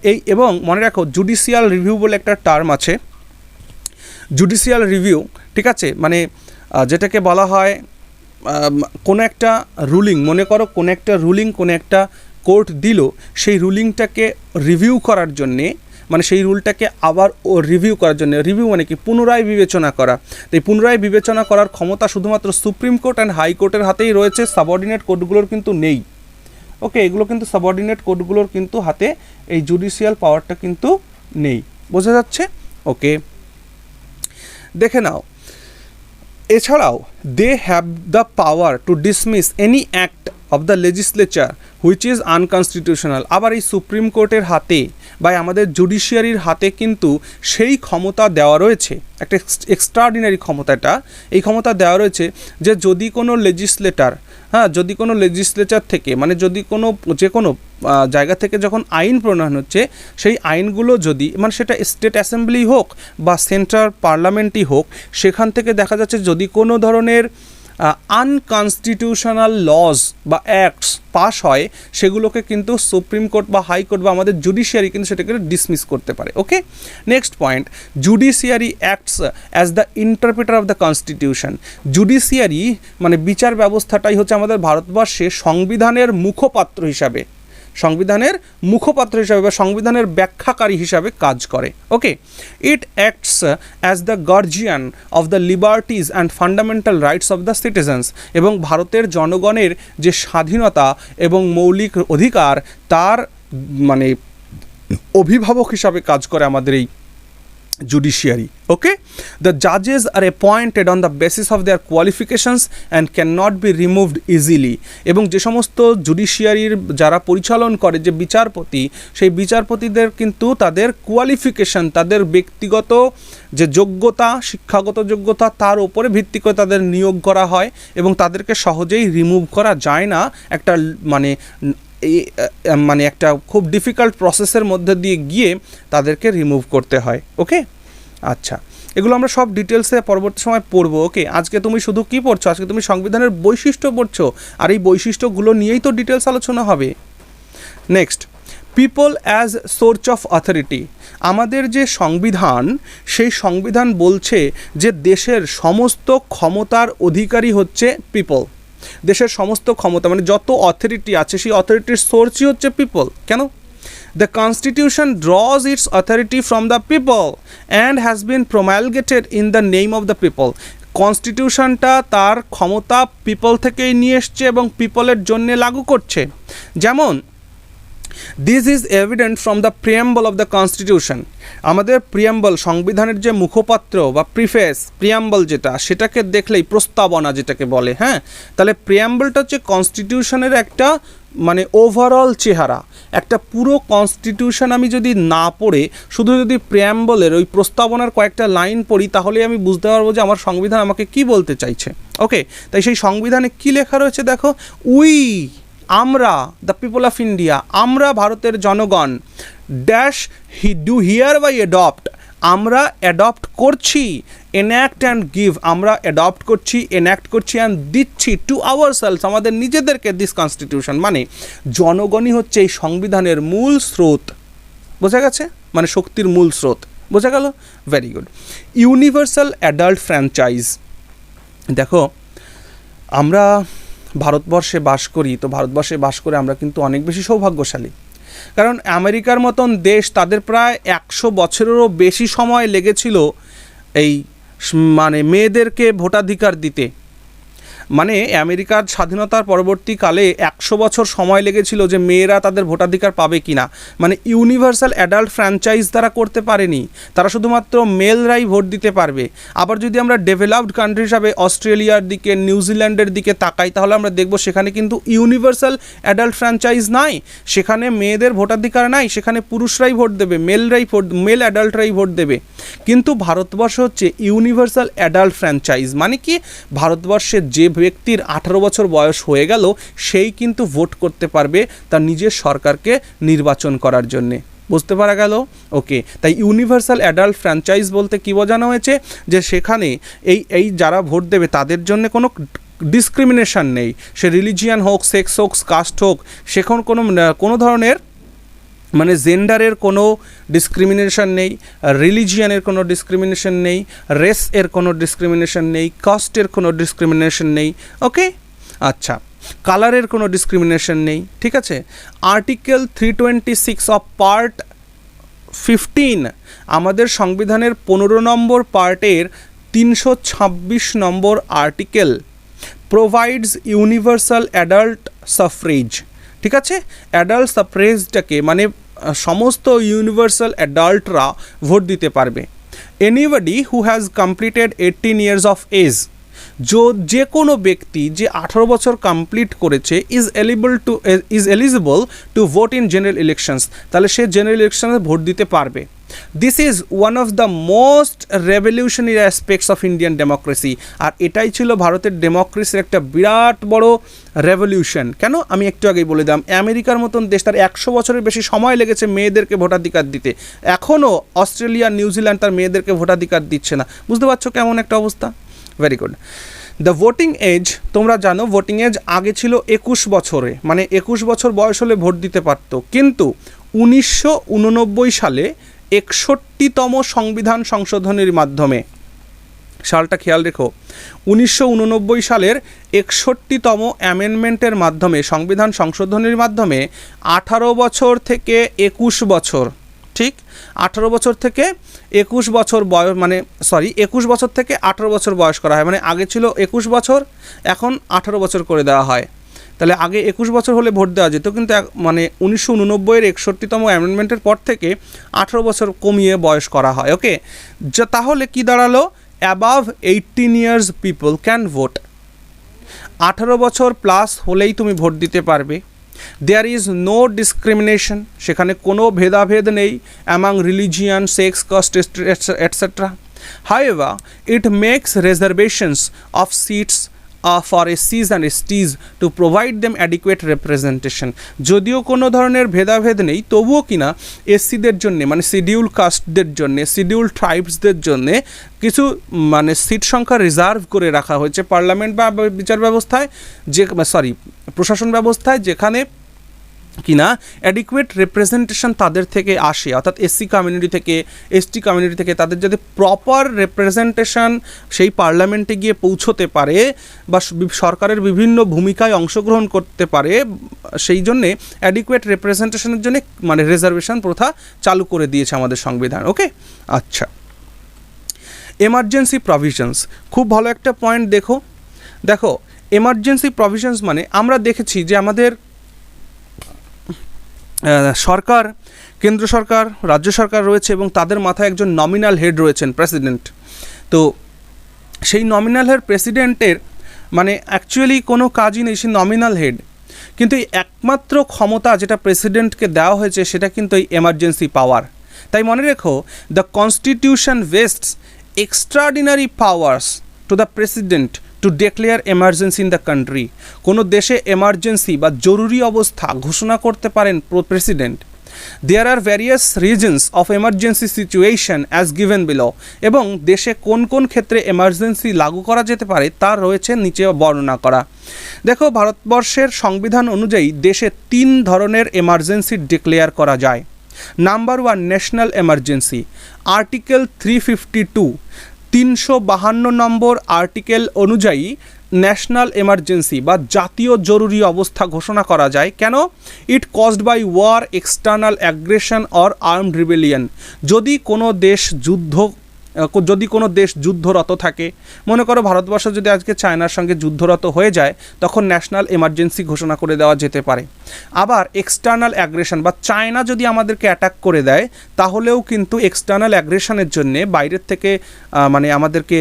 এই এবং মনে রাখো জুডিশিয়াল রিভিউ বলে একটা টার্ম আছে, জুডিশিয়াল রিভিউ, ঠিক আছে, মানে যেটাকে বলা হয় কোনো একটা রুলিং, মনে করো কোনো একটা রুলিং কোনো একটা কোর্ট দিল, সেই রুলিংটাকে রিভিউ করার জন্যে, মানে সেই রুলটাকে আবার রিভিউ করার জন্য, রিভিউ মানে কি পুনরায় বিবেচনা করা, তো এই পুনরায় বিবেচনা করার ক্ষমতা শুধুমাত্র সুপ্রিম কোর্ট অ্যান্ড হাইকোর্টের হাতেই রয়েছে, সাবঅর্ডিনেট কোর্টগুলোর কিন্তু নেই। ওকে, এগুলো কিন্তু সাবঅর্ডিনেট কোর্টগুলোর কিন্তু হাতে এই জুডিশিয়াল পাওয়ারটা কিন্তু নেই, বোঝা যাচ্ছে। ওকে, দেখে নাও, এছাড়াও they have the power to dismiss any act of the legislature which is unconstitutional. আবার এই সুপ্রিম কোর্টের হাতে বা আমাদের জুডিশিয়ারির হাতে কিন্তু সেই ক্ষমতা দেওয়া রয়েছে, একটা এক্সট্রাঅর্ডিনারি ক্ষমতাটা, এই ক্ষমতা দেওয়া রয়েছে যে যদি কোনো লেজিসলেটার, হ্যাঁ, যদি কোনো লেজিসলেচার থেকে, মানে যদি কোনো যে কোনো জায়গা থেকে যখন আইন প্রণয়ন হচ্ছে, সেই আইনগুলো যদি, মানে সেটা স্টেট অ্যাসেম্বলি হোক বা সেন্ট্রাল পার্লামেন্টই হোক, সেখান থেকে দেখা যাচ্ছে যদি কোনো ধরনের আনকনস্টিটিউশনাল লজ বা অ্যাক্টস পাস হয়, সেগুলোকে কিন্তু সুপ্রিম কোর্ট বা হাইকোর্ট বা আমাদের জুডিশিয়ারি কিন্তু সেটাকে ডিসমিস করতে পারে। Okay, next point, judiciary acts as the interpreter of the constitution. Judiciary মানে বিচার ব্যবস্থাটাই হচ্ছে আমাদের ভারতবর্ষে সংবিধানের মুখপাত্র হিসাবে, সংবিধানের মুখপাত্র হিসাবে বা সংবিধানের ব্যাখ্যাকারী হিসাবে কাজ করে। Okay, it acts as the guardian of the liberties and fundamental rights of the citizens, এবং ভারতের জনগণের যে স্বাধীনতা এবং মৌলিক অধিকার তার মানে অভিভাবক হিসাবে কাজ করে আমাদের এই judiciary. Okay, the judges are appointed on the basis of their qualifications and cannot be removed easily. এবং যে সমস্ত জুডিশিয়ারির যারা পরিচালন করে যে বিচারপতি, সেই বিচারপতিদের কিন্তু তাদের কোয়ালিফিকেশন, তাদের ব্যক্তিগত যে যোগ্যতা, শিক্ষাগত যোগ্যতা, তার উপরে ভিত্তি করে তাদের নিয়োগ করা হয় এবং তাদেরকে সহজেই রিমুভ করা যায় না, একটা মানে একটা খুব ডিফিকাল্ট প্রসেসের মধ্যে দিয়ে গিয়ে তাদেরকে রিমুভ করতে হয়। ওকে, আচ্ছা, এগুলো আমরা সব ডিটেলসে পরবর্তী সময় পড়বো। ওকে, আজকে তুমি শুধু কি পড়ছো? আজকে তুমি সংবিধানের বৈশিষ্ট্য পড়ছো, আর এই বৈশিষ্ট্যগুলো নিয়েই তো ডিটেলস আলোচনা হবে। Next, people as source of authority. আমাদের যে সংবিধান, সেই সংবিধান বলছে যে দেশের সমস্ত ক্ষমতার অধিকারী হচ্ছে পিপল। দেশের সমস্ত ক্ষমতা মানে যত অথরিটি আছে, সেই অথরিটির সোর্সই হচ্ছে পিপল। কেন? The Constitution draws its authority from the people and has been promulgated in the name of the people. কনস্টিটিউশনটা তার ক্ষমতা পিপল থেকেই নিয়ে এসছে এবং পিপলের জন্য লাগু করছে। যেমন this is evident from the preamble of the constitution. আমাদের প্রিয়াম্বল, সংবিধানের যে মুখপাত্র বা প্রিফেস, প্রিয়াম্বল যেটা, সেটাকে দেখলেই, প্রস্তাবনা যেটাকে বলে, হ্যাঁ, তাহলে প্রিয়াম্বলটা হচ্ছে কনস্টিটিউশনের একটা মানে ওভারঅল চেহারা। একটা পুরো কনস্টিটিউশন আমি যদি না পড়ে শুধু যদি প্রিয়াম্বলের ওই প্রস্তাবনার কয়েকটা লাইন পড়ি, তাহলে আমি বুঝতে পারবো যে আমার সংবিধান আমাকে কি বলতে চাইছে। ওকে, তাই সেই সংবিধানে কি লেখা রয়েছে দেখো, উই, আমরা, দ্য পিপল অফ ইন্ডিয়া, আমরা ভারতের জনগণ, dash do hereby adopt, আমরা অ্যাডপ্ট করছি, এনঅ্যাক্ট অ্যান্ড গিভ, আমরা অ্যাডপ্ট করছি, এনঅ্যাক্ট করছি অ্যান্ড দিচ্ছি টু আওয়ারসেলস, আমাদের নিজেদেরকে, দিস কনস্টিটিউশন। মানে জনগণই হচ্ছে এই সংবিধানের মূল স্রোত, বোঝা গেছে, মানে শক্তির মূল স্রোত, বোঝা গেল? Very good. Universal adult franchise. দেখো, আমরা ভারতবর্ষে বাস করি, তো ভারতবর্ষে বাস করে আমরা কিন্তু অনেক বেশি সৌভাগ্যশালী, কারণ আমেরিকার মতন দেশ, তাদের প্রায় 100 বছরেরও বেশি সময় লেগেছিল এই মানে মেয়েদেরকে ভোটাধিকার দিতে। মানে আমেরিকার স্বাধীনতার পরবর্তীকালে 100 বছর সময় লেগেছিল যে মেয়েরা তাদের ভোটাধিকার পাবে কিনা, মানে ইউনিভার্সাল অ্যাডাল্ট ফ্র্যাঞ্চাইজ তারা করতে পারেনি, তারা শুধুমাত্র মেলরাই ভোট দিতে পারবে। আবার যদি আমরা ডেভেলপড কান্ট্রি হিসাবে অস্ট্রেলিয়ার দিকে, নিউজিল্যান্ডের দিকে তাকাই, তাহলে আমরা দেখব সেখানে কিন্তু ইউনিভার্সাল অ্যাডাল্ট ফ্র্যাঞ্চাইজ নাই, সেখানে মেয়েদের ভোটাধিকার নাই, সেখানে পুরুষরাই ভোট দেবে, মেল অ্যাডাল্টরাই ভোট দেবে। কিন্তু ভারতবর্ষ হচ্ছে ইউনিভার্সাল অ্যাডাল্ট ফ্র্যাঞ্চাইজ, মানে কি ভারতবর্ষের যে ব্যক্তির 18 বছর বয়স হয়ে গেল সেই কিন্তু ভোট করতে পারবে তার নিজের সরকারকে নির্বাচন করার জন্যে। বুঝতে পারা গেল? ওকে, তাই ইউনিভার্সাল অ্যাডাল্ট ফ্র্যাঞ্চাইজ বলতে কী বোঝানো হয়েছে, যে সেখানে এই যারা ভোট দেবে তাদের জন্য কোনো ডিসক্রিমিনেশন নেই, সে রিলিজিয়ান হোক, সেক্স হোক, কাস্ট হোক, সেখানে কোনো ধরনের মানে জেন্ডারের কোনো ডিসক্রিমিনেশন নেই, রিলিজিয়ানের কোনো ডিসক্রিমিনেশন নেই, রেস এর কোনো ডিসক্রিমিনেশন নেই, কাস্টের কোনো ডিসক্রিমিনেশন নেই। ওকে, আচ্ছা, কালারের কোনো ডিসক্রিমিনেশন নেই। ঠিক আছে, আর্টিকেল 326 অফ পার্ট 15 আমাদের সংবিধানের 15 নম্বর পার্টের 326 নম্বর আর্টিকেল প্রোভাইডস ইউনিভার্সাল অ্যাডাল্ট সাফ্রেজ। ঠিক আছে, অ্যাডাল্ট সাফ্রেজটাকে মানে সমস্ত ইউনিভার্সাল অ্যাডাল্টরা ভোট দিতে পারবে। Anybody who has completed 18 years of age, যে কোনো ব্যক্তি যে 18 বছর কমপ্লিট করেছে is eligible to vote in general elections, তাহলে সে জেনারেল ইলেকশনে ভোট দিতে পারবে। This is one of the most revolutionary aspects of Indian democracy, আর এটাই ছিল ভারতের ডেমোক্রেসির একটা বিরাট বড় রেভলিউশন। কেন, আমি একটু আগেই বলে দিলাম, আমেরিকার মতন দেশ তার 100 বছরের বেশি সময় লেগেছে মেয়েদেরকে ভোটাধিকার দিতে, এখনও অস্ট্রেলিয়া, নিউজিল্যান্ড তার মেয়েদেরকে ভোটাধিকার দিচ্ছে না। বুঝতে পারছো কেমন একটা অবস্থা? Very good. The voting age, তোমরা জানো ভোটিং এজ আগে ছিল 21 বছরে, মানে 21 বছর বয়স হলে ভোট দিতে পারতো, কিন্তু 1989 সালে 61তম সংবিধান সংশোধনের মাধ্যমে, সালটা খেয়াল রেখো, 1989 সালের 61তম অ্যামেন্ডমেন্টের মাধ্যমে, সংবিধান সংশোধনের মাধ্যমে 18 বছর থেকে 21 বছর, ঠিক 18 বছর থেকে 21 বছর বয়স, মানে 21 বছর থেকে 18 বছর বয়স করা হয়, মানে আগে ছিল 21 বছর, এখন 18 বছর করে দেওয়া হয়। তাহলে আগে 21 বছর হলে ভোট দেওয়া যেত, কিন্তু মানে 1989 এর 61তম অ্যামেন্ডমেন্টের পর থেকে 18 বছর কমিয়ে বয়স করা হয়। ওকে, তাহলে কি দাঁড়ালো, above 18 years people can vote, 18 বছর প্লাস হলেই তুমি ভোট দিতে পারবে। দেয়ার ইজ নো ডিসক্রিমিনেশন, সেখানে কোনো ভেদাভেদ নেই among religion, sex, caste etcetera. However it makes reservations of seats for এসসিজ and STs to provide them adequate representation, যদিও কোনো ধরনের ভেদাভেদ নেই, তবুও কিনা এসসিদের জন্যে, মানে শিডিউল কাস্টদের জন্যে, শিডিউল ট্রাইবসদের জন্যে কিছু মানে সিট সংখ্যা রিজার্ভ করে রাখা হয়েছে পার্লামেন্ট বা বিচার ব্যবস্থায়, প্রশাসন ব্যবস্থায়, যেখানে কিনা অ্যাডিকুয়েট রিপ্রেজেন্টেশন তাদের থেকে আসে, অর্থাৎ এসসি কমিউনিটি থেকে, এসটি কমিউনিটি থেকে তাদের যদি প্রপার রিপ্রেজেন্টেশন সেই পার্লামেন্টে গিয়ে পৌঁছতে পারে বা সরকারের বিভিন্ন ভূমিকায় অংশগ্রহণ করতে পারে, সেই জন্যে অ্যাডিকুয়েট রিপ্রেজেন্টেশনের জন্য মানে রিজার্ভেশন প্রথা চালু করে দিয়েছে আমাদের সংবিধান। ওকে, আচ্ছা, এমার্জেন্সি প্রভিশনস, খুব ভালো একটা পয়েন্ট। দেখো এমার্জেন্সি প্রভিশনস মানে আমরা দেখেছি যে আমাদের সরকার, কেন্দ্র সরকার, রাজ্য সরকার রয়েছে এবং তাদের মাথায় একজন নমিনাল হেড রয়েছেন, প্রেসিডেন্ট। তো সেই নমিনাল হেড প্রেসিডেন্টের মানে অ্যাকচুয়ালি কোনো কাজই নেই, সে নমিনাল হেড, কিন্তু এই একমাত্র ক্ষমতা যেটা প্রেসিডেন্টকে দেওয়া হয়েছে সেটা কিন্তু এই এমার্জেন্সি পাওয়ার। তাই মনে রেখো, the constitution vests extraordinary powers to the president to declare emergency in the country. কোনো দেশে এমার্জেন্সি বা জরুরি অবস্থা ঘোষণা করতে পারেন president. There are various reasons of emergency situation as given below, এবং দেশে কোন কোন ক্ষেত্রে এমার্জেন্সি লাগু করা যেতে পারে তার রয়েছে নিচে বর্ণনা করা। দেখো, ভারতবর্ষের সংবিধান অনুযায়ী দেশে 3 ধরনের এমার্জেন্সি ডিক্লেয়ার করা যায়। Number 1, national emergency, article 352, 352 number article অনুযায়ী ন্যাশনাল এমার্জেন্সি বা জাতীয় জরুরি অবস্থা ঘোষণা করা যায়। কেন? It caused by war, external aggression or armed rebellion. যদি কোনো দেশ যুদ্ধ যদি কোনো দেশ যুদ্ধরত থাকে, মনে করো ভারতবর্ষ যদি আজকে চায়নার সঙ্গে যুদ্ধরত হয়ে যায়, তখন ন্যাশনাল এমার্জেন্সি ঘোষণা করে দেওয়া যেতে পারে। আবার এক্সটার্নাল অ্যাগ্রেশন বা চায়না যদি আমাদেরকে অ্যাটাক করে দেয়, তাহলেও কিন্তু এক্সটার্নাল অ্যাগ্রেশনের জন্যে বাইরের থেকে মানে আমাদেরকে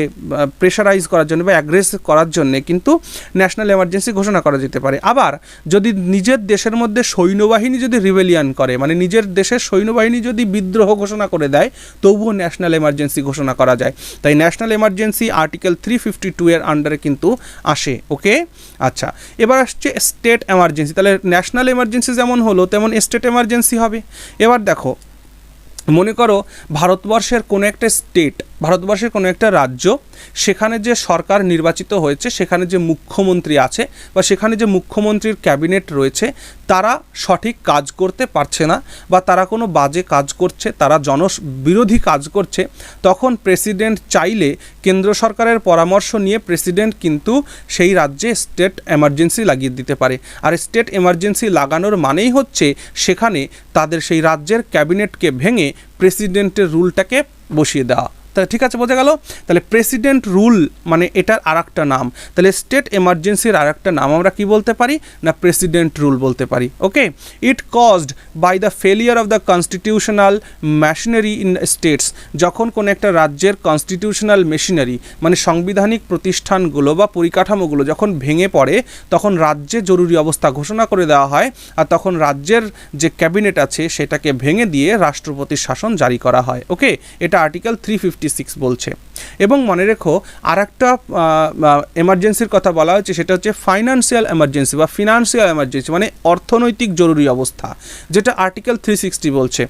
প্রেশারাইজ করার জন্য বা অ্যাগ্রেস করার জন্যে কিন্তু ন্যাশনাল এমার্জেন্সি ঘোষণা করা যেতে পারে। আবার যদি নিজের দেশের মধ্যে সৈন্যবাহিনী যদি রিবেলিয়ান করে, মানে নিজের দেশের সৈন্যবাহিনী যদি বিদ্রোহ ঘোষণা করে দেয়, তবুও ন্যাশনাল এমার্জেন্সি ঘোষণা করা যায়। তাই ন্যাশনাল এমার্জেন্সি আর্টিকেল 352 এর আন্ডারে কিন্তু আসে। ওকে, আচ্ছা, এবার আসছে স্টেট এমার্জেন্সি। তাহলে ন্যাশনাল এমার্জেন্সি যেমন হলো তেমন স্টেট এমার্জেন্সি হবে। এবার দেখো, মনে করো ভারতবর্ষের কোনো একটা স্টেট, ভারতবর্ষের কোনো একটা রাজ্য, সেখানে যে সরকার নির্বাচিত হয়েছে, সেখানে যে মুখ্যমন্ত্রী আছে বা সেখানে যে মুখ্যমন্ত্রীর ক্যাবিনেট রয়েছে, তারা সঠিক কাজ করতে পারছে না বা তারা কোনো বাজে কাজ করছে, তারা জনবিরোধী কাজ করছে, তখন প্রেসিডেন্ট চাইলে কেন্দ্র সরকারের পরামর্শ নিয়ে প্রেসিডেন্ট কিন্তু সেই রাজ্যে স্টেট এমার্জেন্সি লাগিয়ে দিতে পারে। আর স্টেট এমার্জেন্সি লাগানোর মানেই হচ্ছে সেখানে তাদের সেই রাজ্যের ক্যাবিনেটকে ভেঙে প্রেসিডেন্টের রুলটাকে বসিয়ে দেওয়া। তাহলে ঠিক আছে, বোঝা গেল। তাহলে প্রেসিডেন্ট রুল মানে এটার আরেকটা নাম। তাহলে স্টেট এমার্জেন্সির আরেকটা নাম আমরা কি বলতে পারি না, প্রেসিডেন্ট রুল বলতে পারি। Okay, it caused by the failure of the constitutional machinery in states. যখন কোনো একটা রাজ্যের কনস্টিটিউশনাল মেশিনারি মানে সাংবিধানিক প্রতিষ্ঠানগুলো বা পরিকাঠামোগুলো যখন ভেঙে পড়ে, তখন রাজ্যে জরুরি অবস্থা ঘোষণা করে দেওয়া হয়, আর তখন রাজ্যের যে ক্যাবিনেট আছে সেটাকে ভেঙে দিয়ে রাষ্ট্রপতির শাসন জারি করা হয়। ওকে, এটা আর্টিকেল 356 বলছে। এবং মনে রেখো আরেকটা এমার্জেন্সির কথা বলা হচ্ছে, সেটা হচ্ছে ফাইন্যান্সিয়াল এমার্জেন্সি বা ফিনান্সিয়াল এমার্জেন্সি, মানে অর্থনৈতিক জরুরি অবস্থা, যেটা আর্টিকেল 360 বলছে।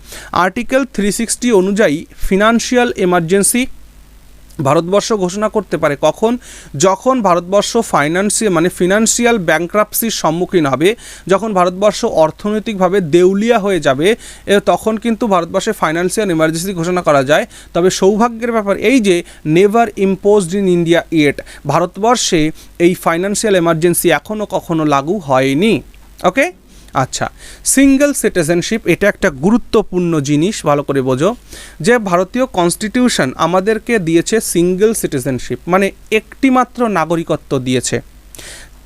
আর্টিকেল 360 অনুযায়ী ফিনান্সিয়াল এমার্জেন্সি ভারতবর্ষ ঘোষণা করতে পারে কখন, যখন ভারতবর্ষ ফিনান্সিয়াল ব্যাংক্রাপসির সম্মুখীন হবে, যখন ভারতবর্ষ অর্থনৈতিকভাবে দেউলিয়া হয়ে যাবে, তখন কিন্তু ভারতবর্ষে ফাইন্যান্সিয়াল এমার্জেন্সি ঘোষণা করা যায়। তবে সৌভাগ্যের ব্যাপার এই যে never imposed in India yet, ভারতবর্ষে এই ফাইন্যান্সিয়াল এমার্জেন্সি এখনও কখনো লাগু হয়নি। ওকে, আচ্ছা, সিঙ্গেল সিটিজেনশিপ এটা একটা গুরুত্বপূর্ণ জিনিস, ভালো করে বোঝো যে ভারতীয় কনস্টিটিউশন আমাদেরকে দিয়েছে সিঙ্গেল সিটিজেনশিপ, মানে একটি মাত্র নাগরিকত্ব দিয়েছে।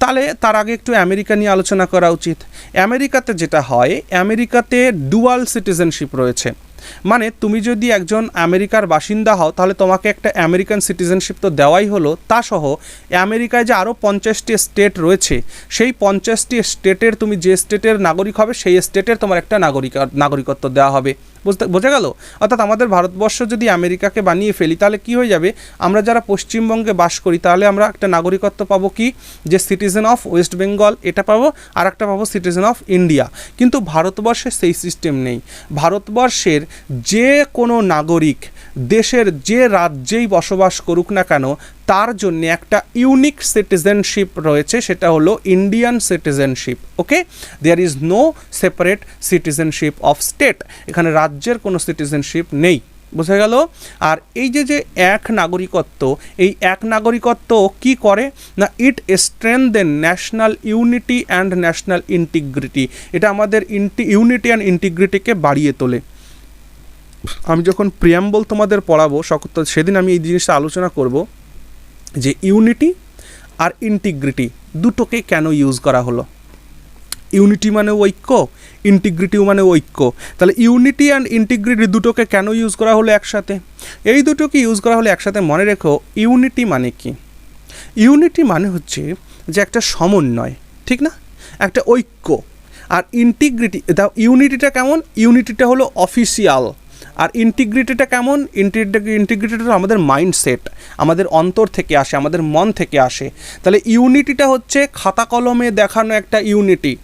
তাহলে তার আগে একটু আমেরিকা নিয়ে আলোচনা করা উচিত। আমেরিকাতে যেটা হয়, আমেরিকাতে ডুয়াল সিটিজেনশিপ রয়েছে, মানে তুমি যদি একজন আমেরিকার বাসিন্দা হও তাহলে তোমাকে একটা আমেরিকান সিটিজেনশিপ তো দেওয়াই হলো, তা সহ আমেরিকায় যে আরও 50টি স্টেট রয়েছে, সেই 50টি স্টেটের তুমি যে স্টেটের নাগরিক হবে সেই স্টেটের তোমার একটা নাগরিকত্ব দেওয়া হবে। বোঝা গেল? অর্থাৎ আমাদের ভারতবর্ষ যদি আমেরিকাকে বানিয়ে ফেলি, তাহলে কি হয়ে যাবে, আমরা যারা পশ্চিমবঙ্গে বাস করি তাহলে আমরা একটা নাগরিকত্ব পাবো কি, যে সিটিজেন অফ ওয়েস্ট বেঙ্গল এটা পাবো, আর একটা পাবো সিটিজেন অফ ইন্ডিয়া। কিন্তু ভারতবর্ষে সেই সিস্টেম নেই। ভারতবর্ষের যে কোনো নাগরিক দেশের যে রাজ্যেই বসবাস করুক না কেন, তার জন্য একটা ইউনিক সিটিজেনশিপ রয়েছে, সেটা হলো Indian citizenship. Okay, there is no separate citizenship of state, এখানে রাজ্যের কোনো সিটিজেনশিপ নেই। বোঝা গেল? আর এই যে এক নাগরিকত্ব, এই এক নাগরিকত্ব কি করে না, it strengthen national unity and national integrity, এটা আমাদের ইউনিটি অ্যান্ড ইন্টিগ্রিটিকে বাড়িয়ে তোলে। আমি যখন প্রিয়াম্বল তোমাদের পড়াবো সেদিন আমি এই জিনিসটা আলোচনা করব যে ইউনিটি আর ইন্টিগ্রিটি দুটোকে কেন ইউজ করা হলো। ইউনিটি মানে ঐক্য, ইন্টিগ্রিটিও মানে ঐক্য। তাহলে ইউনিটি অ্যান্ড ইন্টিগ্রিটি দুটোকে কেন ইউজ করা হলো একসাথে? এই দুটোকে ইউজ করা হলো একসাথে, মনে রেখো ইউনিটি মানে কি? ইউনিটি মানে হচ্ছে যে একটা সমন্বয়, ঠিক না, একটা ঐক্য। আর ইন্টিগ্রিটি, ইউনিটিটা কেমন? ইউনিটিটা হলো অফিসিয়াল। আর ইন্টিগ্রিটিটা কেমন? ইন্টিগ্রিটিটা আমাদের মাইন্ডসেট, আমাদের অন্তর থেকে আসে, আমাদের মন থেকে আসে। তাহলে ইউনিটিটা হচ্ছে খাতা কলমে দেখানো একটা ইউনিটি,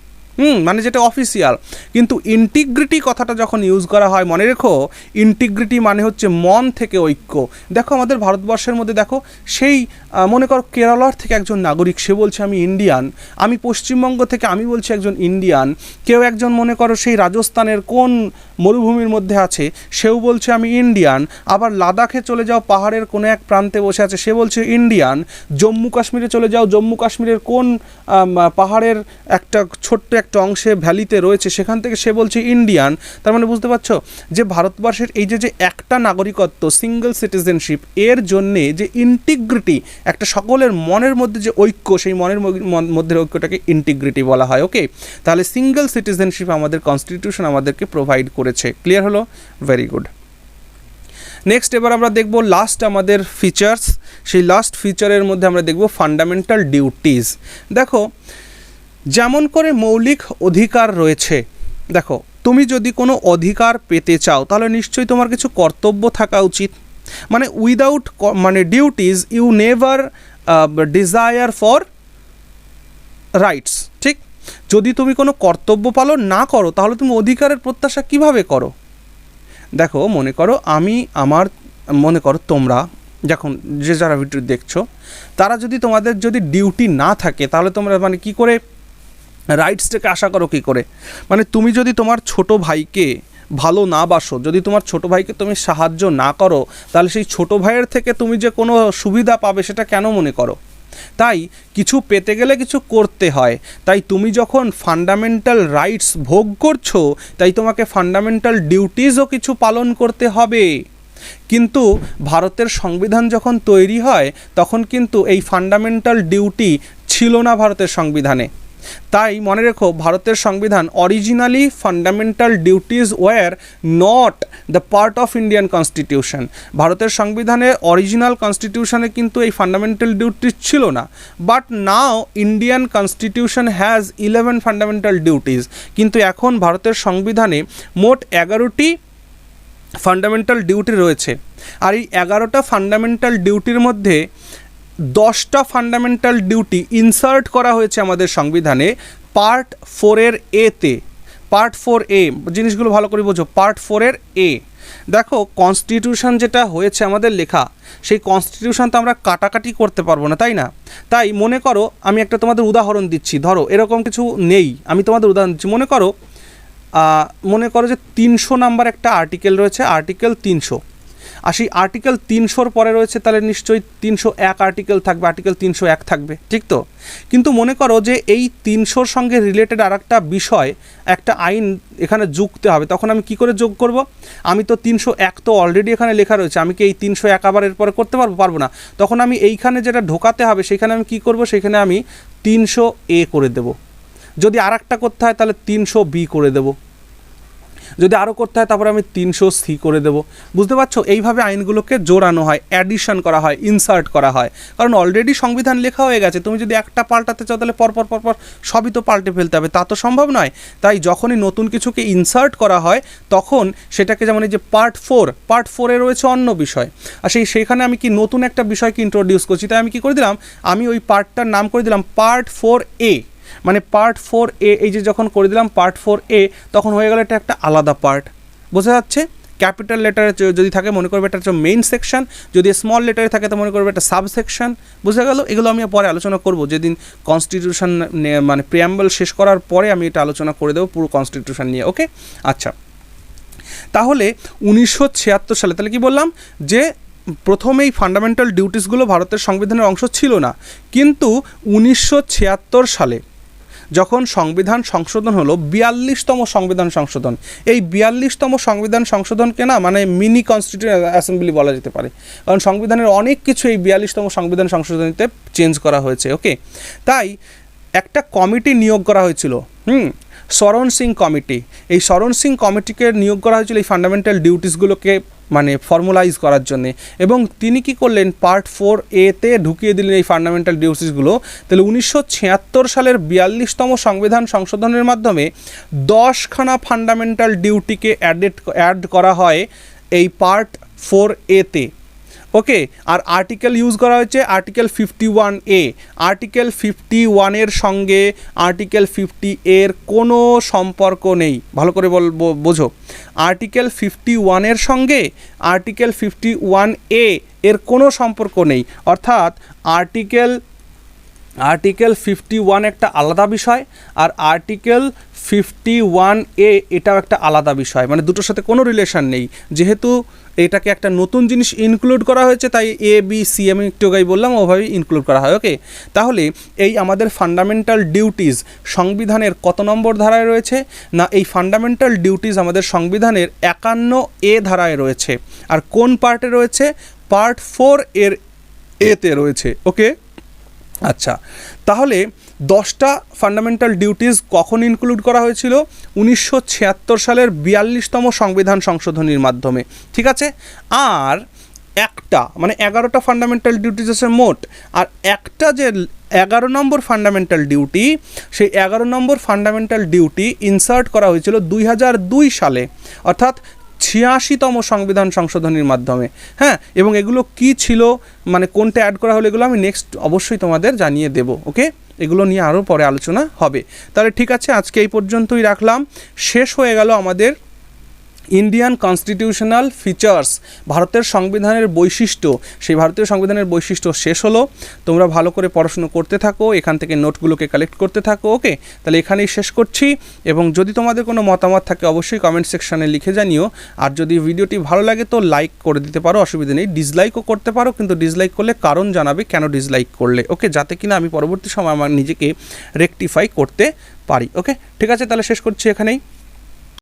মানে যেটা অফিসিয়াল। কিন্তু ইন্টিগ্রিটি কথাটা যখন ইউজ করা হয়, মনে রেখো ইন্টিগ্রিটি মানে হচ্ছে মন থেকে ঐক্য। দেখো আমাদের ভারতবর্ষের মধ্যে দেখো সেই মনে করো কেরালার থেকে একজন নাগরিক, সে বলছে আমি ইন্ডিয়ান, আমি পশ্চিমবঙ্গ থেকে আমি বলছি একজন ইন্ডিয়ান, কেউ একজন মনে করো সেই রাজস্থানের কোন মরুভূমির মধ্যে আছে সেও বলছে আমি ইন্ডিয়ান, আবার লাদাখে চলে যাও পাহাড়ের কোনো এক প্রান্তে বসে আছে সে বলছে ইন্ডিয়ান, জম্মু কাশ্মীরে চলে যাও জম্মু কাশ্মীরের কোন পাহাড়ের একটা ছোট্ট একটা অংশে ভ্যালিতে রয়েছে সেখান থেকে সে বলছে ইন্ডিয়ান। তার মানে বুঝতে পারছো যে ভারতবর্ষের এই যে একটা নাগরিকত্ব, সিঙ্গেল সিটিজেনশিপ, এর জন্যে যে ইন্টিগ্রিটি, একটা সকলের মনের মধ্যে যে ঐক্য, সেই মনের মধ্যে ঐক্যটাকে ইন্টিগ্রিটি বলা হয়। ওকে, তাহলে সিঙ্গেল সিটিজেনশিপ আমাদের কনস্টিটিউশন আমাদেরকে প্রোভাইড করেছে। ক্লিয়ার হলো? Very good. নেক্সট এবার আমরা দেখব লাস্ট আমাদের ফিচার্স। সেই লাস্ট ফিচারের মধ্যে আমরা দেখব ফান্ডামেন্টাল ডিউটিজ। দেখো, যেমন করে মৌলিক অধিকার রয়েছে, দেখো তুমি যদি কোনো অধিকার পেতে চাও তাহলে নিশ্চয়ই তোমার কিছু কর্তব্য থাকা উচিত। মানে উইদাউট মানে duties you never desire for rights, ঠিক? যদি তুমি কোনো কর্তব্য পালন না করো তাহলে তুমি অধিকারের প্রত্যাশা কিভাবে করো? দেখো, মনে করো তোমরা যখন যে যারা ভিডিও দেখছো তারা যদি তোমাদের যদি ডিউটি না থাকে তাহলে তোমরা মানে কি করে রাইটসটাকে আশা করো কী করে? মানে তুমি যদি তোমার ছোট ভাইকে ভালো না বাসো, যদি তোমার ছোট ভাইকে তুমি সাহায্য না করো, তাহলে সেই ছোট ভাইয়ের থেকে তুমি যে কোনো সুবিধা পাবে সেটা কেন মনে করো? তাই কিছু পেতে গেলে কিছু করতে হয়। তাই তুমি যখন ফান্ডামেন্টাল রাইটস ভোগ করছো, তাই তোমাকে ফান্ডামেন্টাল ডিউটিজও কিছু পালন করতে হবে। কিন্তু ভারতের সংবিধান যখন তৈরি হয় তখন কিন্তু এই ফান্ডামেন্টাল ডিউটি ছিল না ভারতের সংবিধানে। তাই মনে রেখো, ভারতের সংবিধান originally fundamental duties were not the part of Indian constitution. ভারতের সংবিধানের অরিজিনাল কনস্টিটিউশনে কিন্তু এই ফান্ডামেন্টাল ডিউটিজ ছিল না। But now Indian constitution has 11 fundamental duties. কিন্তু এখন ভারতের সংবিধানে মোট 11টি ফান্ডামেন্টাল ডিউটি রয়েছে। আর এই 11টা ফান্ডামেন্টাল ডিউটির মধ্যে 10টা ফান্ডামেন্টাল ডিউটি ইনসার্ট করা হয়েছে আমাদের সংবিধানে পার্ট 4-এর এতে। পার্ট 4A, জিনিসগুলো ভালো করে বোঝো। পার্ট 4-এর এ। দেখো, কনস্টিটিউশন যেটা হয়েছে আমাদের লেখা, সেই কনস্টিটিউশন তো আমরা কাটাকাটি করতে পারবো না, তাই না? তাই মনে করো, আমি একটা তোমাদের উদাহরণ দিচ্ছি। ধরো এরকম কিছু নেই, আমি তোমাদের উদাহরণ দিচ্ছি। মনে করো যে 300 নাম্বার একটা আর্টিকেল রয়েছে, আর্টিকেল 300। আর সেই আর্টিকেল 300-র পরে রয়েছে তাহলে নিশ্চয়ই 301 আর্টিকেল থাকবে, আর্টিকেল 301 থাকবে, ঠিক তো? কিন্তু মনে করো যে এই 300-র সঙ্গে রিলেটেড আর একটা বিষয়, একটা আইন এখানে যুক্ত হবে, তখন আমি কি করে যোগ করব? আমি তো 301 তো অলরেডি এখানে লেখা রয়েছে, আমি কি এই 301 আবার এরপরে করতে পারবো না। তখন আমি এইখানে যেটা ঢোকাতে হবে সেখানে আমি কি করব? সেখানে আমি 300A করে দেব। যদি আর একটা করতে হয় তাহলে 300B করে দেব। যদি আরও করতে হয় তারপরে আমি 300C করে দেবো। বুঝতে পারছো? এইভাবে আইনগুলোকে জোড়ানো হয়, অ্যাডিশন করা হয়, ইনসার্ট করা হয়। কারণ অলরেডি সংবিধান লেখা হয়ে গেছে, তুমি যদি একটা পাল্টাতে চাও তাহলে পরপর সবই তো পাল্টে ফেলতে হবে, তা তো সম্ভব নয়। তাই যখনই নতুন কিছুকে ইনসার্ট করা হয় তখন সেটাকে, যেমন এই যে পার্ট 4-এ রয়েছে অন্য বিষয়, আর সেইখানে আমি কি নতুন একটা বিষয়কে ইন্ট্রোডিউস করছি। তাই আমি কি করে দিলাম? আমি ওই পার্টটার নাম করে দিলাম পার্ট 4A। মানে পার্ট 4A, এই যে যখন করে দিলাম পার্ট 4A, তখন হয়ে গেল এটা একটা আলাদা পার্ট। বোঝা যাচ্ছে? ক্যাপিটাল লেটারে যদি থাকে মনে করবে এটা হচ্ছে মেইন সেকশন, যদি স্মল লেটারে থাকে তো মনে করবে এটা সাবসেকশন। বুঝা গেল? এগুলো আমি পরে আলোচনা করব, যেদিন কনস্টিটিউশন মানে প্রিয়াম্বল শেষ করার পরে আমি এটা আলোচনা করে দেবো পুরো কনস্টিটিউশন নিয়ে। ওকে, আচ্ছা। তাহলে 1976 সালে, তাহলে কি বললাম যে প্রথমেই ফান্ডামেন্টাল ডিউটিসগুলো ভারতের সংবিধানের অংশ ছিল না, কিন্তু 1976 সালে যখন সংবিধান সংশোধন হলো, 42তম সংবিধান সংশোধন, এই 42তম সংবিধান সংশোধনকে না মানে মিনি কনস্টিটিউশন অ্যাসেম্বলি বলা যেতে পারে, কারণ সংবিধানের অনেক কিছু এই 42তম সংবিধান সংশোধনীতে চেঞ্জ করা হয়েছে। ওকে, তাই একটা কমিটি নিয়োগ করা হয়েছিল, শরণ সিং কমিটি। এই শরণ সিং কমিটিকে নিয়োগ করা হয়েছিল এই ফান্ডামেন্টাল ডিউটিসগুলোকে মানে ফর্মুলাইজ করার জন্যে, এবং তিনি কি করলেন? পার্ট 4A-তে ঢুকিয়ে দিলেন এই ফান্ডামেন্টাল ডিউটিসগুলো। তাহলে 1976 সালের 42তম সংবিধান সংশোধনের মাধ্যমে 10খানা ফান্ডামেন্টাল ডিউটিকে অ্যাড করা হয় এই পার্ট 4A-তে। ওকে, আর আর্টিকেল ইউজ করা হয়েছে আর্টিকেল 51A। আর্টিকেল 51-এর সঙ্গে আর্টিকেল 50A-এর কোনো সম্পর্ক নেই। ভালো করে বোঝো, আর্টিকেল 51-এর সঙ্গে আর্টিকেল 51A এর কোনো সম্পর্ক নেই। অর্থাৎ আর্টিকেল 51 একটা আলাদা বিষয়, আর আর্টিকেল 51A এটাও একটা আলাদা বিষয়, মানে দুটোর সাথে কোনো রিলেশন নেই। যেহেতু এটাকে একটা নতুন জিনিস ইনক্লুড করা হয়েছে, তাই ABC আমি একটু আগেই বললাম ওভাবেই ইনক্লুড করা হয়। ওকে, তাহলে এই আমাদের ফান্ডামেন্টাল ডিউটিস সংবিধানের কত নম্বর ধারায় রয়েছে? না, এই ফান্ডামেন্টাল ডিউটিস আমাদের সংবিধানের 51A ধারায় রয়েছে। আর কোন পার্টে রয়েছে? পার্ট 4 এর এতে রয়েছে। ওকে, আচ্ছা, তাহলে 10টা ফান্ডামেন্টাল ডিউটিস কখন ইনক্লুড করা হয়েছিল? 1976 সালের 42তম সংবিধান সংশোধনীর মাধ্যমে, ঠিক আছে। আর একটা মানে 11টা ফান্ডামেন্টাল ডিউটিস আছে মোট, আর একটা যে 11 নম্বর ফান্ডামেন্টাল ডিউটি, সেই 11 নম্বর ফান্ডামেন্টাল ডিউটি ইনসার্ট করা হয়েছিল 2002 সালে, অর্থাৎ 86তম সংবিধান সংশোধনীর মাধ্যমে। হ্যাঁ, এবং এগুলো কি ছিল, মানে কোনটা অ্যাড করা হলো, এগুলো আমি নেক্সট অবশ্যই তোমাদের জানিয়ে দেব। ওকে, এগুলো নিয়ে আরও পরে আলোচনা হবে। তাহলে ঠিক আছে, আজকে এই পর্যন্তই রাখলাম। শেষ হয়ে গেল আমাদের ইন্ডিয়ান কনস্টিটিউশনাল ফিচার্স, ভারতের সংবিধানের বৈশিষ্ট্য। সেই ভারতীয় সংবিধানের বৈশিষ্ট্য শেষ হলো। তোমরা ভালো করে পড়াশুনো করতে থাকো, এখান থেকে নোটগুলোকে কালেক্ট করতে থাকো। ওকে, তাহলে এখানেই শেষ করছি, এবং যদি তোমাদের কোনো মতামত থাকে অবশ্যই কমেন্ট সেকশানে লিখে জানিও। আর যদি ভিডিওটি ভালো লাগে তো লাইক করে দিতে পারো, অসুবিধা নেই। ডিসলাইকও করতে পারো, কিন্তু ডিসলাইক করলে কারণ জানাবে কেন ডিসলাইক করলে। ওকে, যাতে কিনা আমি পরবর্তী সময় আমার নিজেকে রেকটিফাই করতে পারি। ওকে, ঠিক আছে, তাহলে শেষ করছি এখানেই।